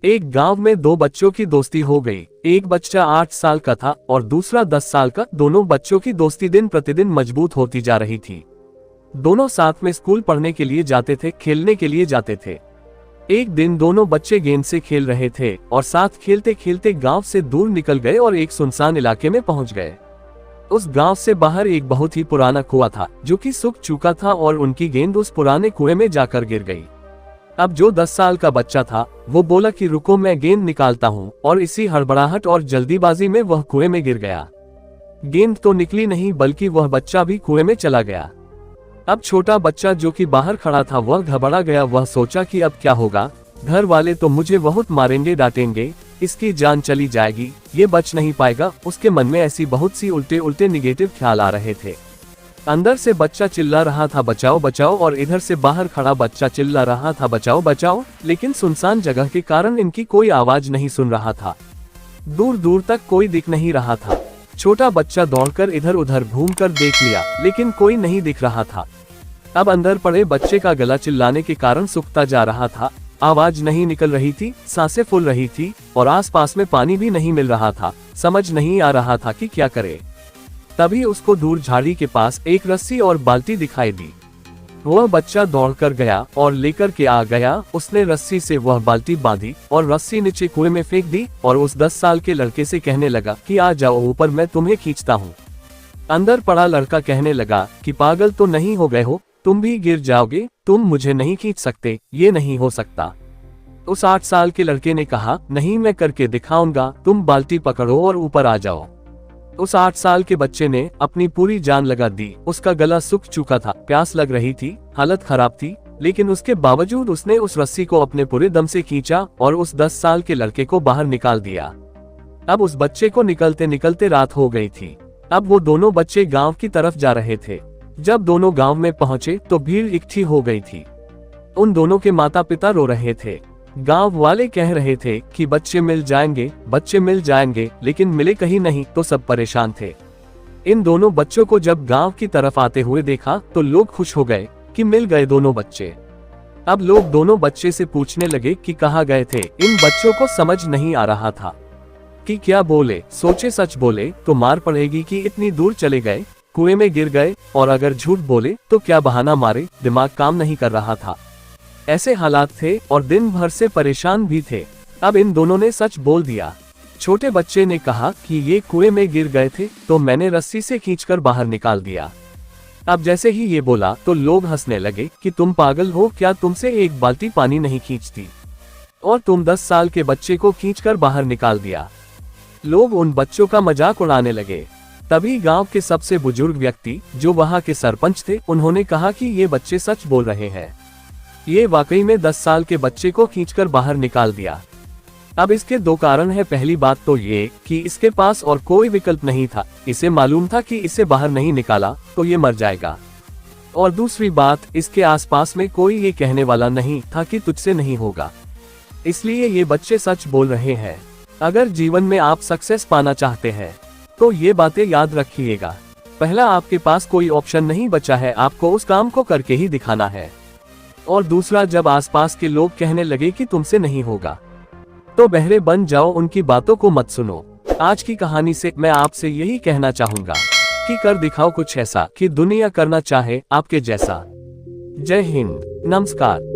एक गांव में दो बच्चों की दोस्ती हो गई। एक बच्चा 8 साल का था और दूसरा 10 साल का। दोनों बच्चों की दोस्ती दिन प्रतिदिन मजबूत होती जा रही थी। दोनों साथ में स्कूल पढ़ने के लिए जाते थे, खेलने के लिए जाते थे। एक दिन दोनों बच्चे गेंद से खेल रहे थे और साथ खेलते खेलते गांव से दूर निकल गए और एक सुनसान इलाके में पहुंच गए। उस गांव से बाहर एक बहुत ही पुराना कुआं था जो कि सूख चुका था और उनकी गेंद उस पुराने कुएं में जाकर गिर गई। अब जो 10 साल का बच्चा था वो बोला कि रुको, मैं गेंद निकालता हूँ, और इसी हड़बड़ाहट और जल्दीबाजी में वह कुएं में गिर गया। गेंद तो निकली नहीं बल्कि वह बच्चा भी कुएं में चला गया। अब छोटा बच्चा जो कि बाहर खड़ा था वह घबरा गया। वह सोचा कि अब क्या होगा, घर वाले तो मुझे बहुत मारेंगे, डांटेंगे, इसकी जान चली जाएगी, ये बच नहीं पाएगा। उसके मन में ऐसी बहुत सी उल्टे उल्टे निगेटिव ख्याल आ रहे थे। अंदर से बच्चा चिल्ला रहा था बचाओ बचाओ, और इधर से बाहर खड़ा बच्चा चिल्ला रहा था बचाओ बचाओ, लेकिन सुनसान जगह के कारण इनकी कोई आवाज नहीं सुन रहा था। दूर दूर तक कोई दिख नहीं रहा था। छोटा बच्चा दौड़कर इधर उधर घूमकर देख लिया, लेकिन कोई नहीं दिख रहा था। अब अंदर पड़े बच्चे का गला चिल्लाने के कारण सूखता जा रहा था। आवाज नहीं निकल रही थी, सांसें फूल रही थी और आसपास में पानी भी नहीं मिल रहा था। समझ नहीं आ रहा था कि क्या करे। तभी उसको दूर झाड़ी के पास एक रस्सी और बाल्टी दिखाई दी। वह बच्चा दौड़कर गया और लेकर के आ गया। उसने रस्सी से वह बाल्टी बांधी और रस्सी नीचे कुएं में फेंक दी और उस 10 साल के लड़के से कहने लगा कि आ जाओ ऊपर, मैं तुम्हें खींचता हूँ। अंदर पड़ा लड़का कहने लगा कि पागल तो नहीं हो गए हो, तुम भी गिर जाओगे, तुम मुझे नहीं खींच सकते, ये नहीं हो सकता। उस 8 साल के लड़के ने कहा, नहीं, मैं करके दिखाऊंगा, तुम बाल्टी पकड़ो और ऊपर आ जाओ। उस 8 साल के बच्चे ने अपनी पूरी जान लगा दी। उसका गला सूख चुका था, प्यास लग रही थी, हालत खराब थी, लेकिन उसके बावजूद उसने उस रस्सी को अपने पूरे दम से खींचा और उस 10 साल के लड़के को बाहर निकाल दिया। अब उस बच्चे को निकलते निकलते रात हो गई थी। अब वो दोनों बच्चे गांव की तरफ जा रहे थे। जब दोनों गांव में पहुंचे तो भीड़ इकट्ठी हो गई थी। उन दोनों के माता पिता रो रहे थे। गांव वाले कह रहे थे कि बच्चे मिल जाएंगे, बच्चे मिल जाएंगे, लेकिन मिले कहीं नहीं। तो सब परेशान थे। इन दोनों बच्चों को जब गांव की तरफ आते हुए देखा तो लोग खुश हो गए कि मिल गए दोनों बच्चे। अब लोग दोनों बच्चे से पूछने लगे कि कहाँ गए थे। इन बच्चों को समझ नहीं आ रहा था कि क्या बोले। सोचे सच बोले तो मार पड़ेगी कि इतनी दूर चले गए, कुएं में गिर गए, और अगर झूठ बोले तो क्या बहाना मारे। दिमाग काम नहीं कर रहा था। ऐसे हालात थे और दिन भर से परेशान भी थे। अब इन दोनों ने सच बोल दिया। छोटे बच्चे ने कहा कि ये कुएं में गिर गए थे तो मैंने रस्सी से खींचकर बाहर निकाल दिया। अब जैसे ही ये बोला तो लोग हंसने लगे कि तुम पागल हो क्या, तुमसे एक बाल्टी पानी नहीं खींचती और तुम 10 साल के बच्चे को खींचकर बाहर निकाल दिया। लोग उन बच्चों का मजाक उड़ाने लगे। तभी गांव के सबसे बुजुर्ग व्यक्ति जो वहां के सरपंच थे, उन्होंने कहा कि ये बच्चे सच बोल रहे हैं। ये वाकई में 10 साल के बच्चे को खींचकर बाहर निकाल दिया। अब इसके 2 कारण है। पहली बात तो ये कि इसके पास और कोई विकल्प नहीं था। इसे मालूम था कि इसे बाहर नहीं निकाला तो ये मर जाएगा। और दूसरी बात, इसके आसपास में कोई ये कहने वाला नहीं था कि तुझसे नहीं होगा। इसलिए ये बच्चे सच बोल रहे हैं। अगर जीवन में आप सक्सेस पाना चाहते हैं तो ये बातें याद रखिएगा। पहला, आपके पास कोई ऑप्शन नहीं बचा है, आपको उस काम को करके ही दिखाना है। और दूसरा, जब आसपास के लोग कहने लगे कि तुमसे नहीं होगा तो बहरे बन जाओ, उनकी बातों को मत सुनो। आज की कहानी से मैं आपसे यही कहना चाहूंगा कि कर दिखाओ कुछ ऐसा कि दुनिया करना चाहे आपके जैसा। जय हिंद, नमस्कार।